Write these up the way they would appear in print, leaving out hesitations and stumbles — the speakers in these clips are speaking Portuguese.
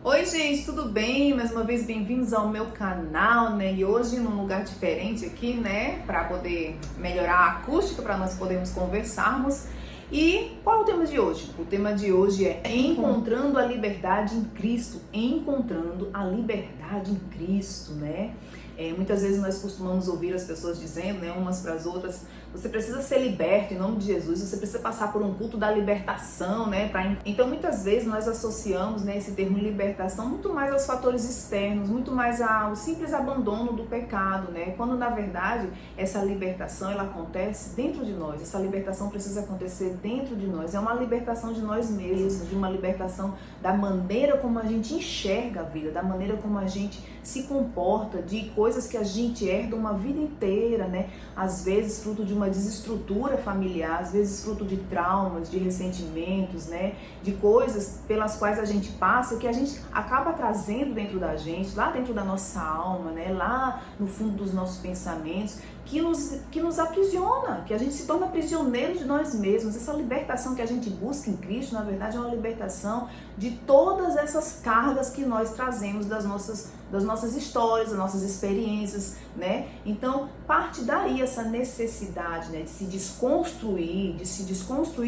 Oi gente, tudo bem? Mais uma vez bem-vindos ao meu canal, né? E hoje num lugar diferente aqui, né? Para poder melhorar a acústica, para nós podermos conversarmos. E qual é o tema de hoje? O tema de hoje é encontrando a liberdade em Cristo. Encontrando a liberdade em Cristo, né? Muitas vezes nós costumamos ouvir as pessoas dizendo, né, umas para as outras, você precisa ser liberto em nome de Jesus, você precisa passar por um culto da libertação, né? Então muitas vezes nós associamos, né, esse termo libertação muito mais aos fatores externos, muito mais ao simples abandono do pecado, né? Quando na verdade essa libertação ela acontece dentro de nós, essa libertação precisa acontecer dentro de nós, é uma libertação de nós mesmos, de uma libertação da maneira como a gente enxerga a vida, da maneira como a gente se comporta, de coisas que a gente herda uma vida inteira, né? Às vezes fruto de uma desestrutura familiar, às vezes fruto de traumas, de ressentimentos, né? De coisas pelas quais a gente passa, que a gente acaba trazendo dentro da gente, lá dentro da nossa alma, né? Lá no fundo dos nossos pensamentos, que nos aprisiona, que a gente se torna prisioneiro de nós mesmos. Essa libertação que a gente busca em Cristo, na verdade, é uma libertação de todas essas cargas que nós trazemos das nossas histórias, das nossas experiências, né? Então, parte daí essa necessidade, né, de se desconstruir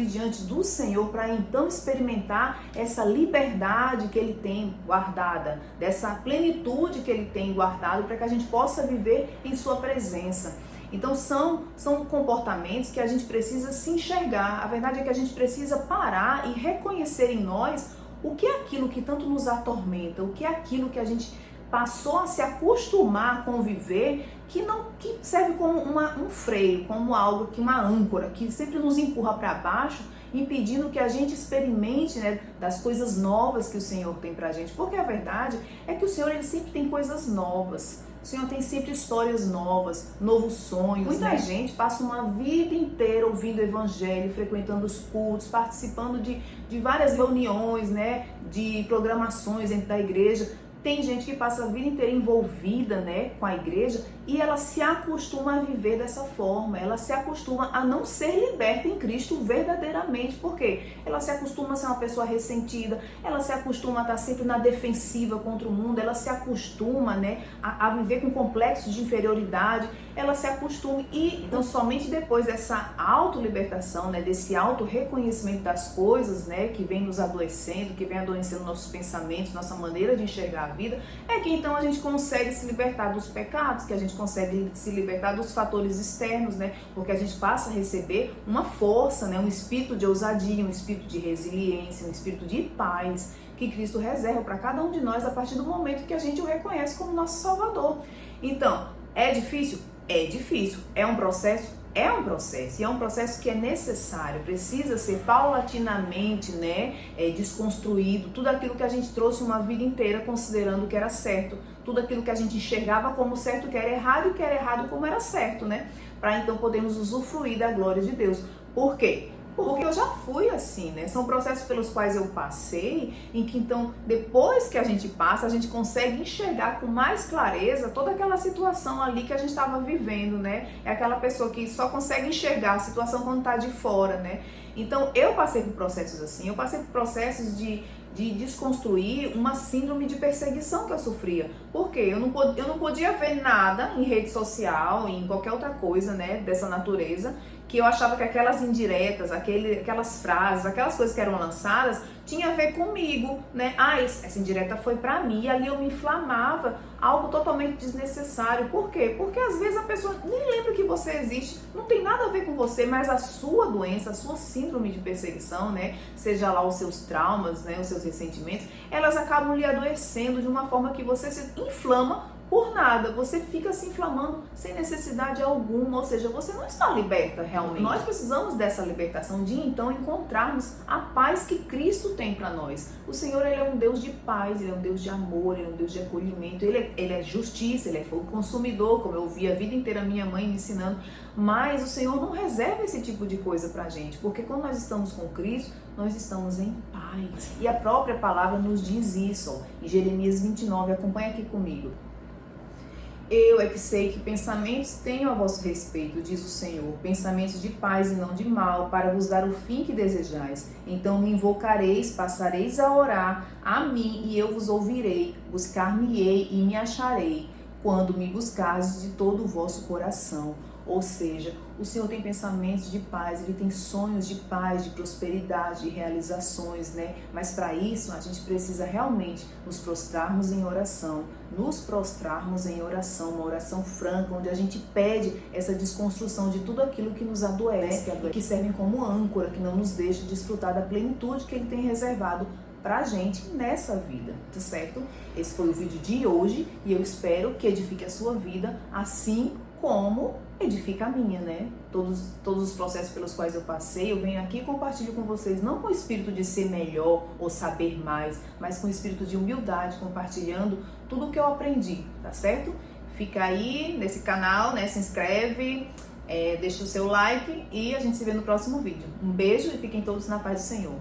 diante do Senhor, para então experimentar essa liberdade que Ele tem guardada, dessa plenitude que Ele tem guardado, para que a gente possa viver em Sua presença. Então são comportamentos que a gente precisa se enxergar. A verdade é que a gente precisa parar e reconhecer em nós o que é aquilo que tanto nos atormenta, o que é aquilo que a gente passou a se acostumar a conviver, que serve como um freio, como algo, uma âncora, que sempre nos empurra para baixo, impedindo que a gente experimente, né, das coisas novas que o Senhor tem pra gente. Porque a verdade é que o Senhor, Ele sempre tem coisas novas. O Senhor tem sempre histórias novas, novos sonhos. Muita gente passa uma vida inteira ouvindo o evangelho, frequentando os cultos, participando de várias reuniões, né, de programações dentro da igreja. Tem gente que passa a vida inteira envolvida, né, com a igreja, e ela se acostuma a viver dessa forma, ela se acostuma a não ser liberta em Cristo verdadeiramente. Por quê? Ela se acostuma a ser uma pessoa ressentida, ela se acostuma a estar sempre na defensiva contra o mundo, ela se acostuma, né, a viver com complexo de inferioridade, ela se acostuma. E então somente depois dessa auto-libertação, né, desse auto-reconhecimento das coisas, né, que vem nos adoecendo, que vem adoecendo nossos pensamentos, nossa maneira de enxergar a vida, é que então a gente consegue se libertar dos pecados, que a gente consegue se libertar dos fatores externos, né? Porque a gente passa a receber uma força, né? Um espírito de ousadia, um espírito de resiliência, um espírito de paz que Cristo reserva para cada um de nós a partir do momento que a gente o reconhece como nosso Salvador. Então, é difícil? É difícil. É um processo? É um processo, e é um processo que é necessário, precisa ser paulatinamente, né, desconstruído, tudo aquilo que a gente trouxe uma vida inteira considerando que era certo, tudo aquilo que a gente enxergava como certo que era errado e que era errado como era certo, né, para então podermos usufruir da glória de Deus. Por quê? Porque eu já fui assim, né? São processos pelos quais eu passei, em que então, depois que a gente passa, a gente consegue enxergar com mais clareza toda aquela situação ali que a gente estava vivendo, né? É aquela pessoa que só consegue enxergar a situação quando está de fora, né? Então, eu passei por processos assim, eu passei por processos de desconstruir uma síndrome de perseguição que eu sofria. Por quê? Eu não podia ver nada em rede social, em qualquer outra coisa, né, dessa natureza, que eu achava que aquelas indiretas, aquelas frases, aquelas coisas que eram lançadas, tinha a ver comigo, né? Ah, essa indireta foi pra mim, e ali eu me inflamava, algo totalmente desnecessário. Por quê? Porque às vezes a pessoa nem lembra que você existe, não tem nada a ver com você, mas a sua doença, a sua síndrome de perseguição, né? Seja lá os seus traumas, né? Os seus ressentimentos, elas acabam lhe adoecendo de uma forma que você se inflama por nada, você fica se inflamando sem necessidade alguma, ou seja, você não está liberta realmente. Nós precisamos dessa libertação, de então encontrarmos a paz que Cristo tem para nós. O Senhor, Ele é um Deus de paz, Ele é um Deus de amor, Ele é um Deus de acolhimento, Ele é justiça, Ele é fogo consumidor, como eu ouvi a vida inteira minha mãe me ensinando, mas o Senhor não reserva esse tipo de coisa pra gente, porque quando nós estamos com Cristo, nós estamos em paz. E a própria palavra nos diz isso, ó, em Jeremias 29, acompanha aqui comigo. Eu é que sei que pensamentos tenho a vosso respeito, diz o Senhor, pensamentos de paz e não de mal, para vos dar o fim que desejais. Então me invocareis, passareis a orar a mim, e eu vos ouvirei, buscar-me-ei e me acharei, quando me buscardes de todo o vosso coração. Ou seja, o Senhor tem pensamentos de paz, Ele tem sonhos de paz, de prosperidade, de realizações, né? Mas para isso a gente precisa realmente nos prostrarmos em oração, uma oração franca, onde a gente pede essa desconstrução de tudo aquilo que nos adoece, que servem como âncora, que não nos deixa desfrutar da plenitude que Ele tem reservado pra gente nessa vida, tá certo? Esse foi o vídeo de hoje e eu espero que edifique a sua vida, assim como edifica a minha, né? Todos os processos pelos quais eu passei, eu venho aqui e compartilho com vocês, não com o espírito de ser melhor ou saber mais, mas com o espírito de humildade, compartilhando tudo o que eu aprendi, tá certo? Fica aí nesse canal, né? Se inscreve, deixa o seu like e a gente se vê no próximo vídeo. Um beijo e fiquem todos na paz do Senhor.